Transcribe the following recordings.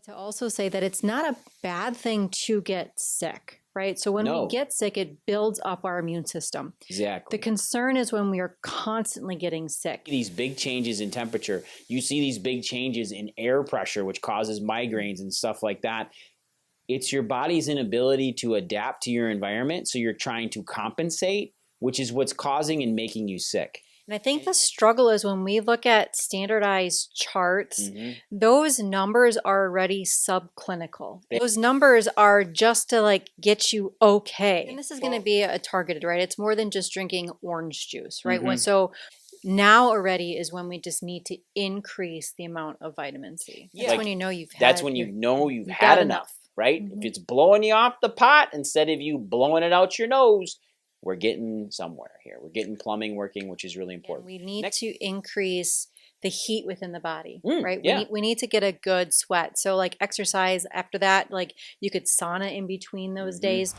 to also say that it's not a bad thing to get sick, right? So when we get sick, it builds up our immune system. Exactly. The concern is when we are constantly getting sick. These big changes in temperature, you see these big changes in air pressure, which causes migraines and stuff like that. It's your body's inability to adapt to your environment. So you're trying to compensate, which is what's causing and making you sick. And I think the struggle is when we look at standardized charts, those numbers are already subclinical. Those numbers are just to like get you okay. And this is going to be a targeted, right? It's more than just drinking orange juice, right? So now already is when we just need to increase the amount of vitamin C. That's Like, when you know you've had. That's when you know you've had enough, right? If it's blowing you off the pot instead of you blowing it out your nose, we're getting somewhere here. We're getting plumbing working, which is really important. And we need to increase the heat within the body, right? Yeah. We need to get a good sweat. So like exercise after that, like you could sauna in between those days.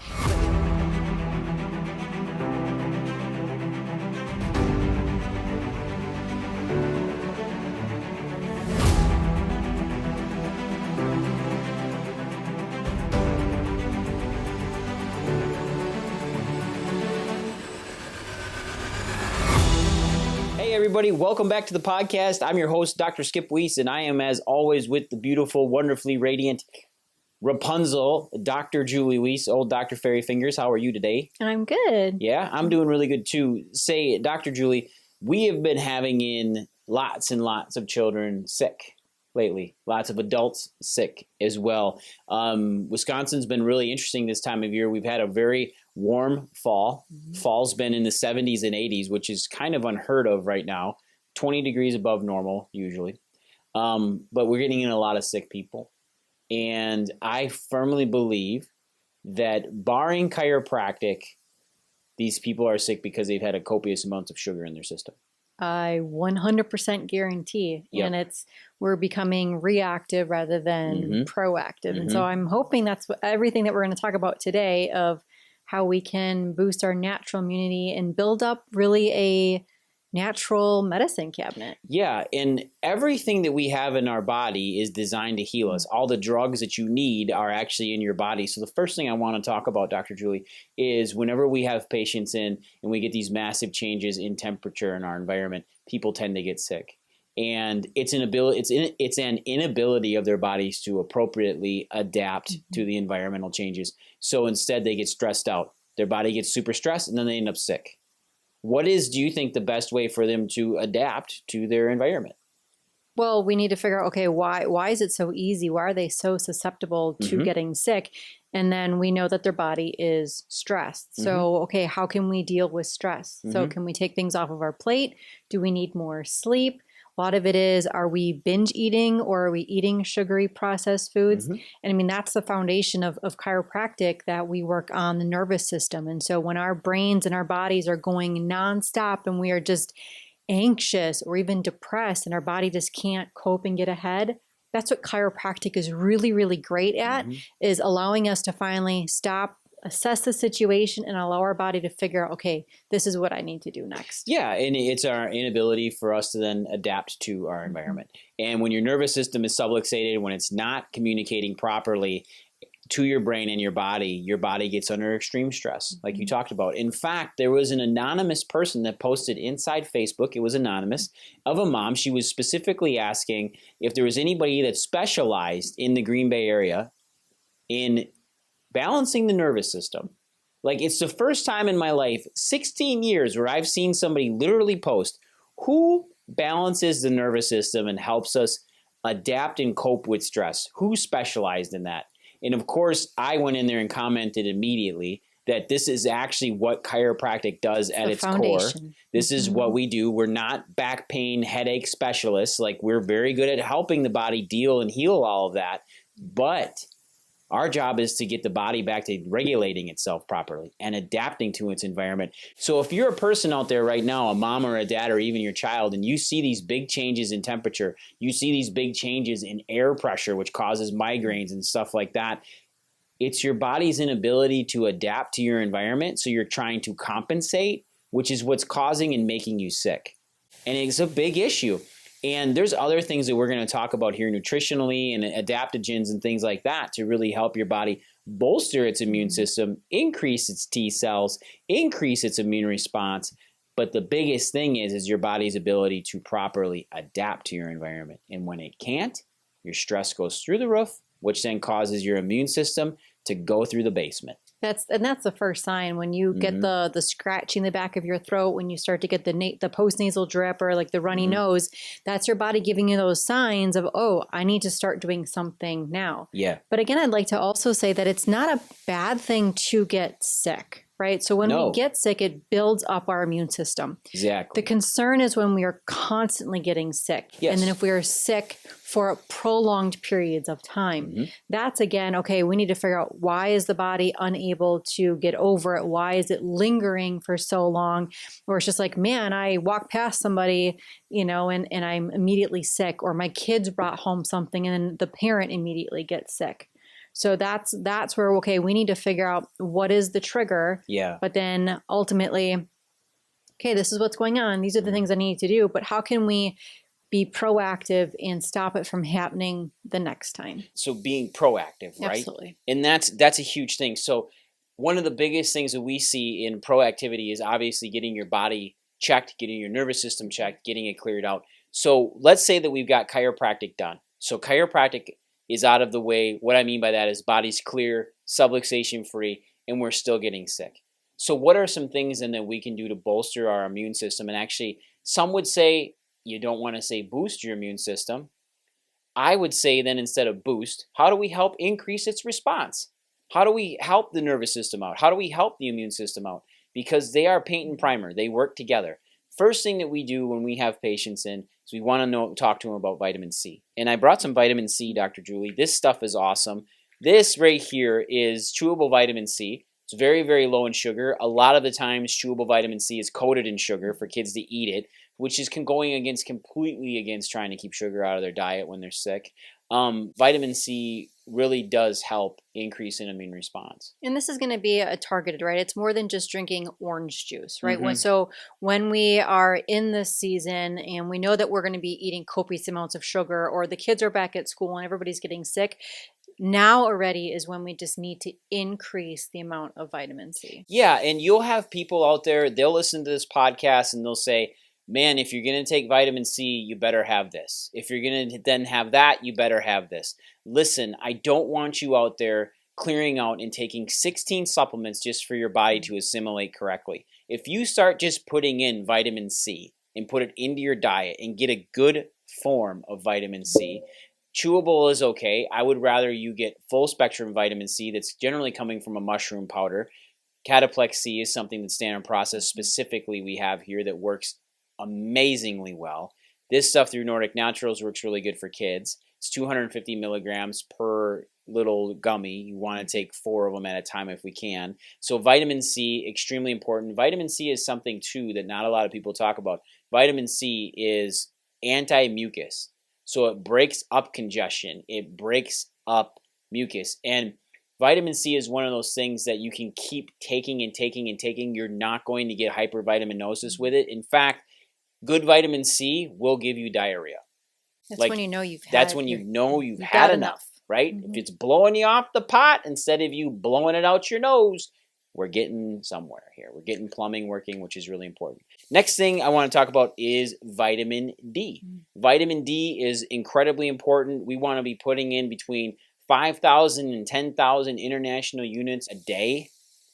Hey everybody, welcome back to the podcast. I'm your host, Dr. Skip Wyss, and I am as always with the beautiful, wonderfully radiant Rapunzel, Dr. Julie Wyss, old Dr. Fairy Fingers. How are you today? I'm good. Yeah, I'm doing really good too. Say, Dr. Julie, we have been having in lots and lots of children sick lately. Lots of adults sick as well. Wisconsin's been really interesting this time of year. We've had a very warm fall. Fall's been in the 70s and 80s, which is kind of unheard of right now. 20 degrees above normal usually. But we're getting in a lot of sick people. And I firmly believe that barring chiropractic, these people are sick because they've had a copious amounts of sugar in their system. I 100% guarantee. And we're becoming reactive rather than proactive. And so I'm hoping that's everything that we're going to talk about today of how we can boost our natural immunity and build up really a natural medicine cabinet. Yeah, and everything that we have in our body is designed to heal us. All the drugs that you need are actually in your body. So the first thing I want to talk about, Dr. Julie, is whenever we have patients in and we get these massive changes in temperature in our environment, people tend to get sick. And it's an inability of their bodies to appropriately adapt to the environmental changes. So instead they get stressed out. Their body gets super stressed and then they end up sick. What is, do you think, the best way for them to adapt to their environment? Well, we need to figure out, okay, why is it so easy? Why are they so susceptible to getting sick? And then we know that their body is stressed. So, okay, how can we deal with stress? So can we take things off of our plate? Do we need more sleep? A lot of it is, are we binge eating or are we eating sugary processed foods? And I mean, that's the foundation of chiropractic, that we work on the nervous system. And so when our brains and our bodies are going nonstop and we are just anxious or even depressed and our body just can't cope and get ahead, that's what chiropractic is really, really great at, is allowing us to finally stop, assess the situation, and allow our body to figure out, okay, this is what I need to do next. Yeah, and it's our inability for us to then adapt to our environment. And when your nervous system is subluxated, when it's not communicating properly to your brain and your body gets under extreme stress, like you talked about. In fact, there was an anonymous person that posted inside Facebook, it was anonymous, of a mom. She was specifically asking if there was anybody that specialized in the Green Bay area in balancing the nervous system. Like, it's the first time in my life, 16 years, where I've seen somebody literally post, who balances the nervous system and helps us adapt and cope with stress? Who specialized in that? And of course, I went in there and commented immediately that this is actually what chiropractic does at its core. This is what we do. We're not back pain, headache specialists. Like, we're very good at helping the body deal and heal all of that. But our job is to get the body back to regulating itself properly and adapting to its environment. So if you're a person out there right now, a mom or a dad or even your child, and you see these big changes in temperature, you see these big changes in air pressure, which causes migraines and stuff like that, it's your body's inability to adapt to your environment. So you're trying to compensate, which is what's causing and making you sick. And it's a big issue. And there's other things that we're going to talk about here nutritionally and adaptogens and things like that to really help your body bolster its immune system, increase its T cells, increase its immune response. But the biggest thing is your body's ability to properly adapt to your environment. And when it can't, your stress goes through the roof, which then causes your immune system to go through the basement. That's the first sign when you get the scratching the back of your throat, when you start to get the postnasal drip or like the runny nose. That's your body giving you those signs of, oh, I need to start doing something now. Yeah. But again, I'd like to also say that it's not a bad thing to get sick. Right. So when we get sick, it builds up our immune system. Exactly. The concern is when we are constantly getting sick. Yes. And then if we are sick for prolonged periods of time, that's again, okay, we need to figure out, why is the body unable to get over it? Why is it lingering for so long? Or it's just like, man, I walk past somebody, and I'm immediately sick, or my kids brought home something and then the parent immediately gets sick. So that's where, okay, we need to figure out what is the trigger. Yeah. But then ultimately, okay, this is what's going on. These are the things I need to do. But how can we be proactive and stop it from happening the next time? So being proactive, right? Absolutely. And that's a huge thing. So one of the biggest things that we see in proactivity is obviously getting your body checked, getting your nervous system checked, getting it cleared out. So let's say that we've got chiropractic done. So chiropractic is out of the way. What I mean by that is body's clear, subluxation free, and we're still getting sick. So what are some things then that we can do to bolster our immune system? And actually, some would say you don't want to say boost your immune system. I would say then, instead of boost, how do we help increase its response? How do we help the nervous system out? How do we help the immune system out? Because they are paint and primer. They work together. First thing that we do when we have patients in is we want to talk to them about vitamin C. And I brought some vitamin C, Dr. Julie. This stuff is awesome. This right here is chewable vitamin C. It's very, very low in sugar. A lot of the times chewable vitamin C is coated in sugar for kids to eat it, which is going completely against trying to keep sugar out of their diet when they're sick. Vitamin C really does help increase an immune response. And this is going to be a targeted, right? It's more than just drinking orange juice, right? So when we are in this season and we know that we're going to be eating copious amounts of sugar, or the kids are back at school and everybody's getting sick, now already is when we just need to increase the amount of vitamin C. Yeah, and you'll have people out there, they'll listen to this podcast and they'll say, man, if you're going to take vitamin C, you better have this. If you're going to then have that, you better have this. Listen, I don't want you out there clearing out and taking 16 supplements just for your body to assimilate correctly. If you start just putting in vitamin C and put it into your diet and get a good form of vitamin C, chewable is okay. I would rather you get full spectrum vitamin C that's generally coming from a mushroom powder. Cataplex C is something that's standard process specifically we have here that works amazingly well. This stuff through Nordic Naturals works really good for kids. It's 250 milligrams per little gummy. You want to take 4 of them at a time if we can. So vitamin C, extremely important. Vitamin C is something too that not a lot of people talk about. Vitamin C is anti-mucus. So it breaks up congestion. It breaks up mucus. And vitamin C is one of those things that you can keep taking and taking and taking. You're not going to get hypervitaminosis with it. In fact, good vitamin C will give you diarrhea. That's when you know you've had. That's when you know you've had enough, right? If it's blowing you off the pot instead of you blowing it out your nose, we're getting somewhere here. We're getting plumbing working, which is really important. Next thing I want to talk about is vitamin D. Vitamin D is incredibly important. We want to be putting in between 5,000 and 10,000 international units a day.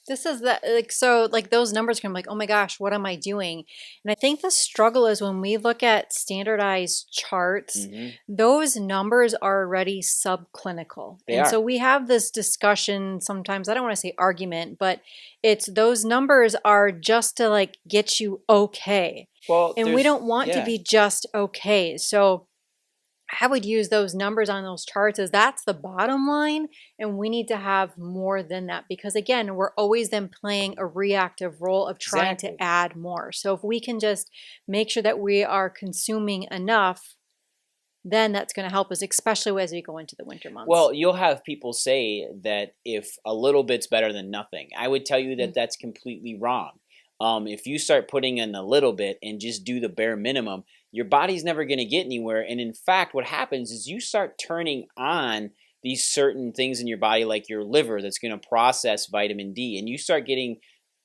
This is like those numbers can be like, oh my gosh, what am I doing? And I think the struggle is when we look at standardized charts, those numbers are already subclinical. So we have this discussion sometimes, I don't want to say argument, but it's those numbers are just to like get you okay. Well, and we don't want to be just okay. So I would use those numbers on those charts as that's the bottom line, and we need to have more than that, because again, we're always then playing a reactive role of trying to add more. So if we can just make sure that we are consuming enough, then that's going to help us, especially as we go into the winter months. Well, you'll have people say that if a little bit's better than nothing. I would tell you that that's completely wrong. If you start putting in a little bit and just do the bare minimum, your body's never going to get anywhere. And in fact, what happens is you start turning on these certain things in your body, like your liver that's going to process vitamin D, and you start getting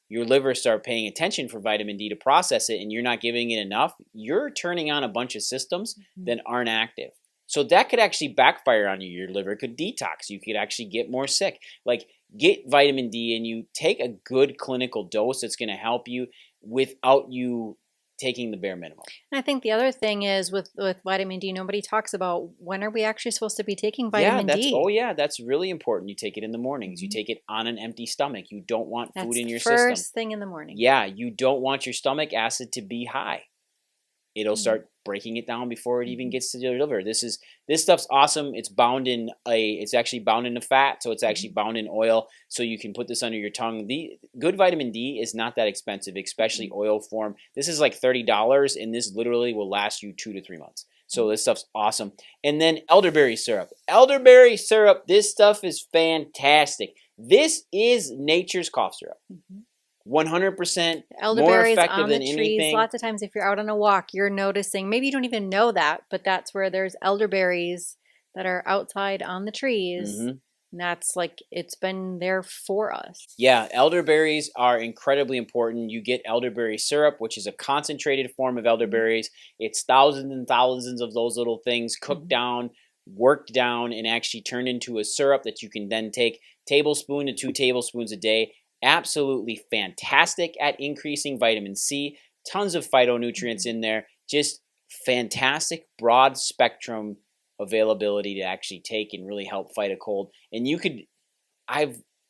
your liver start paying attention for vitamin D to process it, and you're not giving it enough, you're turning on a bunch of systems that aren't active. So that could actually backfire on you. Your liver could detox. You could actually get more sick. Like, get vitamin D and you take a good clinical dose that's going to help you without you taking the bare minimum. And I think the other thing is with vitamin D, nobody talks about when are we actually supposed to be taking vitamin D? That's really important. You take it in the mornings. You take it on an empty stomach. You don't want food in your system. First thing in the morning. Yeah, you don't want your stomach acid to be high. It'll start breaking it down before it even gets to your liver. This stuff's awesome. It's actually bound in a fat, so it's actually bound in oil, so you can put this under your tongue. The good vitamin D is not that expensive, especially oil form. This is like $30, and this literally will last you 2 to 3 months. So this stuff's awesome. And then elderberry syrup. Elderberry syrup, this stuff is fantastic. This is nature's cough syrup. 100% more effective on the than trees. anything. Lots of times if you're out on a walk, you're noticing, maybe you don't even know that, but that's where there's elderberries that are outside on the trees. And that's like, it's been there for us. Yeah, elderberries are incredibly important. You get elderberry syrup, which is a concentrated form of elderberries. It's thousands and thousands of those little things cooked down, worked down, and actually turned into a syrup that you can then take tablespoon to 2 tablespoons a day. Absolutely fantastic at increasing vitamin C. Tons of phytonutrients in there. Just fantastic broad spectrum availability to actually take and really help fight a cold. And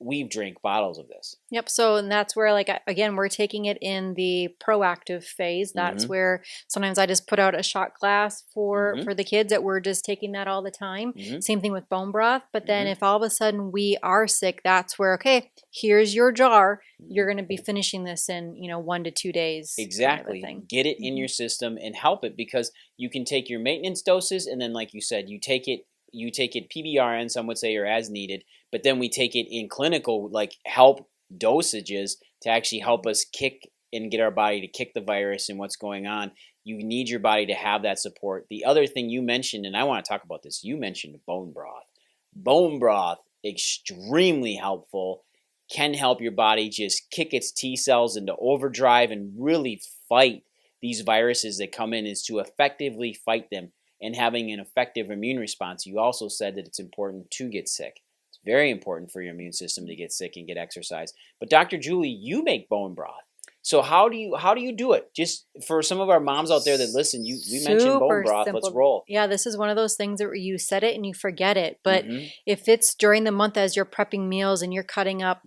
we've drank bottles of this. Yep. So, and that's where, like, again, we're taking it in the proactive phase. That's where sometimes I just put out a shot glass for the kids that we're just taking that all the time. Same thing with bone broth. But then if all of a sudden we are sick, that's where, okay, here's your jar. You're going to be finishing this in, 1 to 2 days. Exactly. Kind of Get it in your system and help it, because you can take your maintenance doses, and then, like you said, you take it PBRN, some would say, or as needed, but then we take it in clinical, like, help dosages to actually help us kick and get our body to kick the virus and what's going on. You need your body to have that support. The other thing you mentioned, and I want to talk about this, you mentioned bone broth. Bone broth, extremely helpful, can help your body just kick its T cells into overdrive and really fight these viruses that come in, is to effectively fight them and having an effective immune response. You also said that it's important to get sick. It's very important for your immune system to get sick and get exercise. But Dr. Julie, you make bone broth. So how do you do it? Just for some of our moms out there that listen, we mentioned bone broth. Simple. Let's roll. Yeah, this is one of those things that you said it and you forget it. But if it's during the month as you're prepping meals and you're cutting up,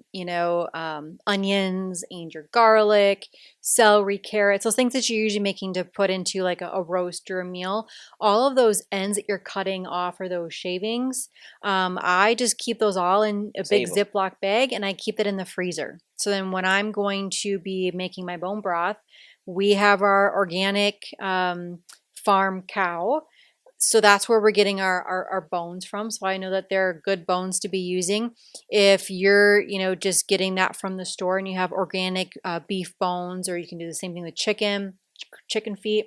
onions and your garlic, celery, carrots, those things that you're usually making to put into like a roast or a meal, all of those ends that you're cutting off or those shavings, I just keep those all in a big Ziploc bag and I keep it in the freezer. So then when I'm going to be making my bone broth, we have our organic farm cow. So that's where we're getting our bones from. So I know that they're good bones to be using. If you're, just getting that from the store and you have organic beef bones, or you can do the same thing with chicken feet.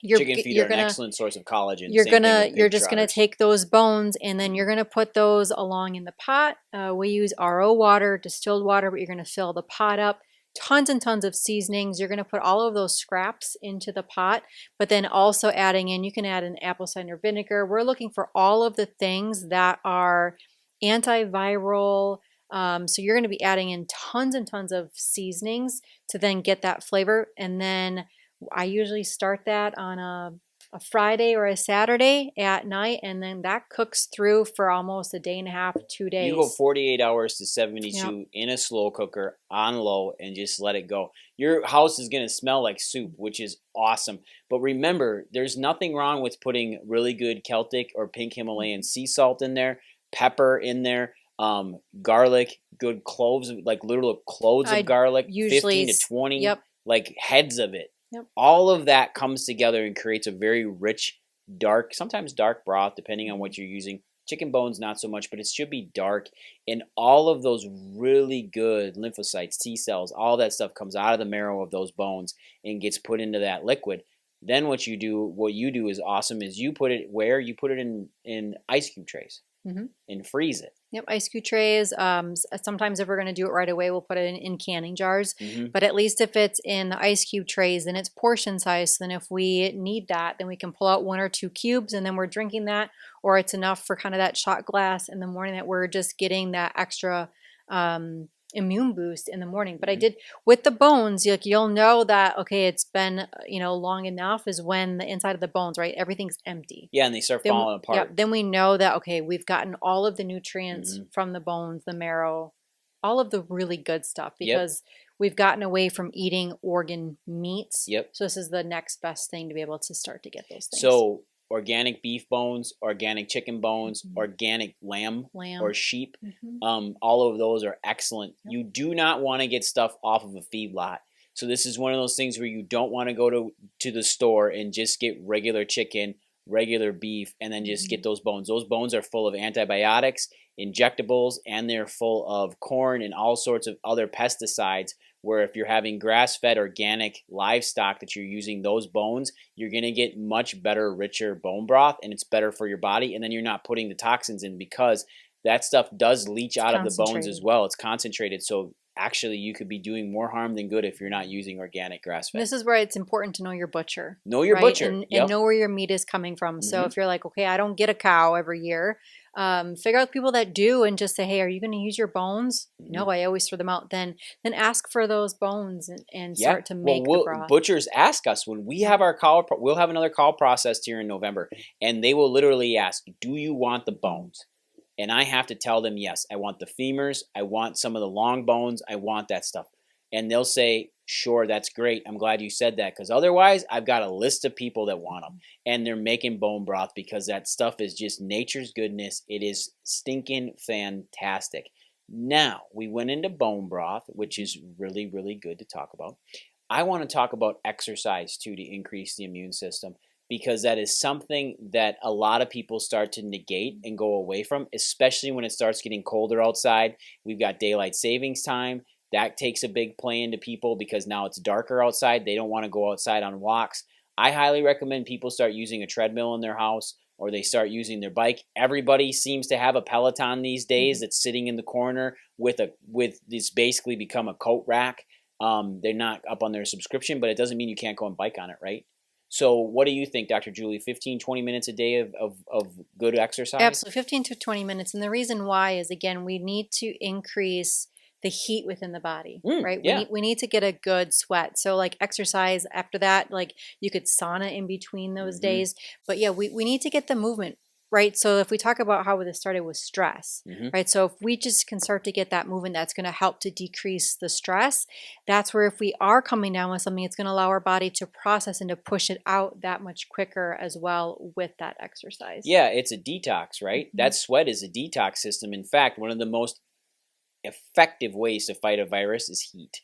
Chicken feet are an excellent source of collagen. You're just gonna take those bones and then you're gonna put those along in the pot. We use RO water, distilled water, but you're gonna fill the pot up. Tons and tons of seasonings. You're gonna put all of those scraps into the pot, but then also adding in, you can add an apple cider vinegar. We're looking for all of the things that are antiviral. So you're gonna be adding in tons and tons of seasonings to then get that flavor. And then I usually start that on a Friday or a Saturday at night, and then that cooks through for almost a day and a half, 2 days. You go 48 hours to 72 in a slow cooker on low and just let it go. Your house is going to smell like soup, which is awesome. But remember, there's nothing wrong with putting really good Celtic or pink Himalayan sea salt in there, pepper in there, garlic, good cloves, like literal cloves of garlic, usually 15 to 20, like heads of it. All of that comes together and creates a very rich, dark, sometimes dark broth, depending on what you're using. Chicken bones, not so much, but it should be dark. And all of those really good lymphocytes, T cells, all that stuff comes out of the marrow of those bones and gets put into that liquid. Then what you do is awesome is you put it where you put it in ice cube trays and freeze it. Yep, ice cube trays. Sometimes if we're going to do it right away, we'll put it in canning jars. But at least if it's in the ice cube trays, then it's portion size. So then if we need that, then we can pull out 1 or 2 cubes and then we're drinking that, or it's enough for kind of that shot glass in the morning that we're just getting that extra immune boost in the morning. But I did with the bones, like you'll know that, okay, it's been, long enough is when the inside of the bones, right? Everything's empty. Yeah, and they start falling apart. Yeah, then we know that, okay, we've gotten all of the nutrients from the bones, the marrow, all of the really good stuff because we've gotten away from eating organ meats. Yep. So this is the next best thing to be able to start to get those things. So organic beef bones, organic chicken bones, organic lamb or sheep, all of those are excellent. Yep. You do not want to get stuff off of a feedlot. So this is one of those things where you don't want to go to the store and just get regular chicken, regular beef, and then just get those bones. Those bones are full of antibiotics, injectables, and they're full of corn and all sorts of other pesticides, where if you're having grass-fed organic livestock that you're using those bones, you're going to get much better, richer bone broth, and it's better for your body, and then you're not putting the toxins in because that stuff does leach out of the bones as well. It's concentrated, so actually you could be doing more harm than good if you're not using organic grass-fed. This is where it's important to know your butcher. Know your butcher. And know where your meat is coming from. So if you're like, okay, I don't get a cow every year, figure out the people that do and just say, hey, are you going to use your bones? No, I always throw them out. Then ask for those bones and start to make the broth. Butchers ask us when we have our cow. We'll have another cow processed here in November, and they will literally ask, do you want the bones? And I have to tell them, yes, I want the femurs. I want some of the long bones. I want that stuff. And they'll say, sure, that's great. I'm glad you said that, because otherwise I've got a list of people that want them. And they're making bone broth because that stuff is just nature's goodness. It is stinking fantastic. Now, we went into bone broth, which is really, really good to talk about. I want to talk about exercise, too, to increase the immune system, because that is something that a lot of people start to negate and go away from, especially when it starts getting colder outside. We've got daylight savings time. That takes a big play into people because now it's darker outside. They don't want to go outside on walks. I highly recommend people start using a treadmill in their house, or they start using their bike. Everybody seems to have a Peloton these days that's sitting in the corner with this basically become a coat rack. They're not up on their subscription, but it doesn't mean you can't go and bike on it, right? So what do you think, Dr. Julie? 15, 20 minutes a day of good exercise? Absolutely, 15 to 20 minutes. And the reason why is, again, we need to increase the heat within the body, right? We need to get a good sweat. So like exercise after that, like you could sauna in between those days. But yeah, we need to get the movement, right? So if we talk about how this started with stress, right? So if we just can start to get that movement, that's going to help to decrease the stress. That's where if we are coming down with something, it's going to allow our body to process and to push it out that much quicker as well with that exercise. Yeah, it's a detox, right? That sweat is a detox system. In fact, one of the most effective ways to fight a virus is heat.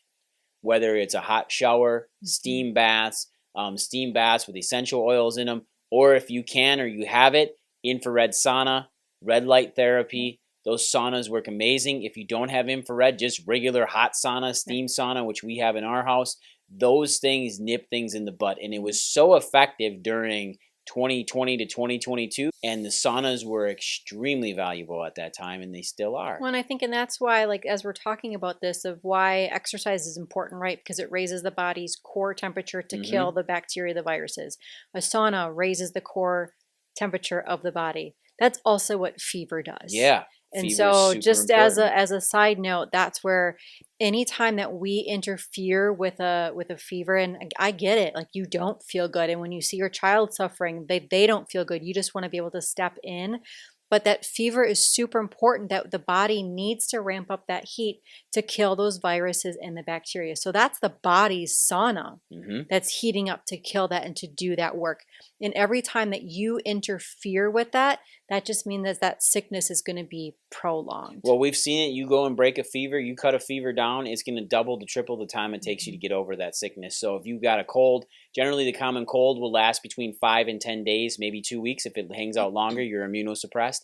Whether it's a hot shower, steam baths with essential oils in them, or if you can or you have it, infrared sauna, red light therapy. Those saunas work amazing. If you don't have infrared, just regular hot sauna, steam sauna, which we have in our house. Those things nip things in the butt. And it was so effective during 2020 to 2022, and the saunas were extremely valuable at that time, and they still are. Well, and I think, and that's why, like, as we're talking about this, of why exercise is important, right? Because it raises the body's core temperature to kill the bacteria, the viruses. A sauna raises the core temperature of the body. That's also what fever does. Yeah. And so just as a side note, that's where anytime that we interfere with a fever, and I get it, like you don't feel good. And when you see your child suffering, they don't feel good. You just want to be able to step in. But that fever is super important, that the body needs to ramp up that heat to kill those viruses and the bacteria. So that's the body's sauna that's heating up to kill that and to do that work. And every time that you interfere with that, that just means that sickness is going to be prolonged. Well, we've seen it. You go and break a fever, you cut a fever down, it's going to double to triple the time it takes you to get over that sickness. So if you've got a cold, generally the common cold will last between 5 and 10 days, maybe 2 weeks. If it hangs out longer, you're immunosuppressed,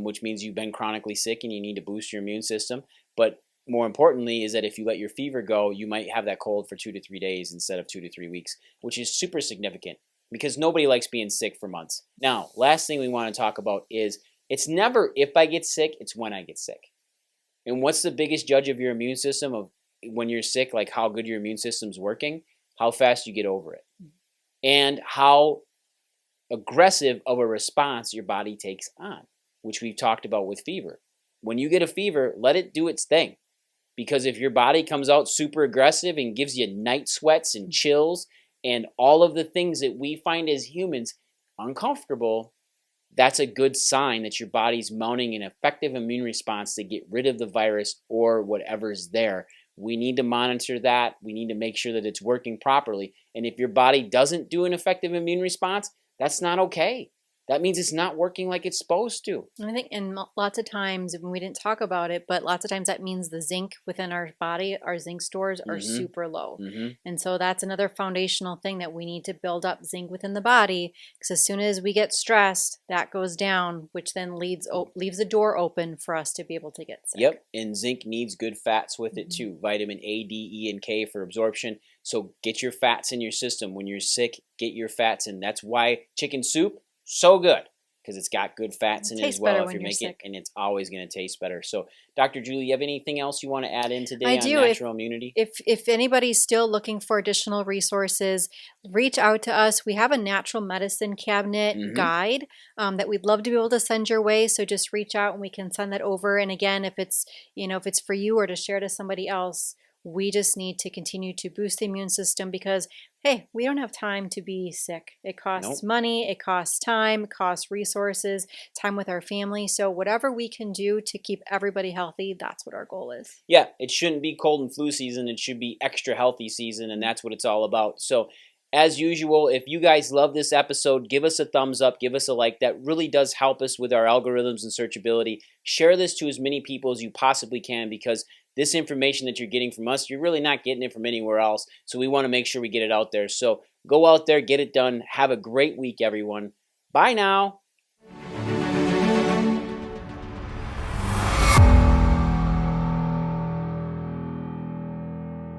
which means you've been chronically sick and you need to boost your immune system. But more importantly is that if you let your fever go, you might have that cold for 2 to 3 days instead of 2 to 3 weeks, which is super significant because nobody likes being sick for months. Now, last thing we want to talk about is it's never if I get sick, it's when I get sick. And what's the biggest judge of your immune system of when you're sick, like how good your immune system's working, how fast you get over it, and how aggressive of a response your body takes on, which we've talked about with fever. When you get a fever, let it do its thing. Because if your body comes out super aggressive and gives you night sweats and chills and all of the things that we find as humans uncomfortable, that's a good sign that your body's mounting an effective immune response to get rid of the virus or whatever's there. We need to monitor that. We need to make sure that it's working properly. And if your body doesn't do an effective immune response, that's not okay. That means it's not working like it's supposed to. And I think, and lots of times, when we didn't talk about it, but lots of times that means the zinc within our body, our zinc stores are super low. And so that's another foundational thing that we need to build up zinc within the body, because as soon as we get stressed, that goes down, which then leaves the door open for us to be able to get sick. Yep, and zinc needs good fats with it too. Vitamin A, D, E, and K for absorption. So get your fats in your system. When you're sick, get your fats in. That's why chicken soup, so good, because it's got good fats in it as well if you're making it, and it's always going to taste better. So, Dr. Julie, you have anything else you want to add in today on natural immunity? If anybody's still looking for additional resources, reach out to us. We have a natural medicine cabinet guide that we'd love to be able to send your way. So just reach out and we can send that over. And again, if it's for you or to share to somebody else, we just need to continue to boost the immune system because, hey, we don't have time to be sick. It costs money, it costs time, it costs resources, time with our family. So whatever we can do to keep everybody healthy, that's what our goal is. Yeah, it shouldn't be cold and flu season. It should be extra healthy season, and that's what it's all about. So as usual, if you guys love this episode, give us a thumbs up, give us a like. That really does help us with our algorithms and searchability. Share this to as many people as you possibly can because this information that you're getting from us, you're really not getting it from anywhere else. So we want to make sure we get it out there. So go out there, get it done. Have a great week, everyone. Bye now.